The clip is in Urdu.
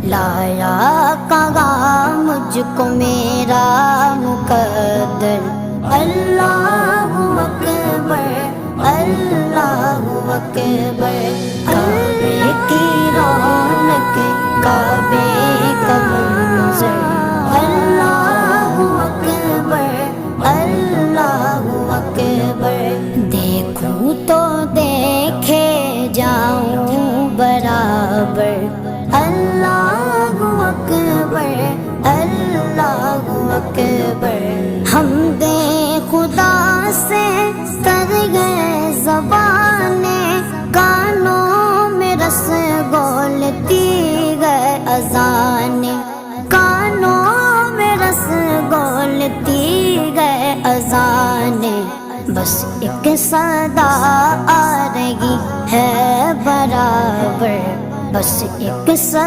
لایا کہاں مجھ کو میرا مقدر اللہ اکبر اللہ اکبر کعبے کی رونق کعبے کا منظر اللہ اکبر اللہ اکبر دیکھوں تو دیکھے جاؤں برابر اللہ اکبر اللہ اکبر حمد خدا سے تر گئے زبانیں کانوں میں رس گولتی گئے اذانیں کانوں میں رس گولتی گئے اذانیں بس ایک صدا آ رہی ہے برابر بس ایک صدا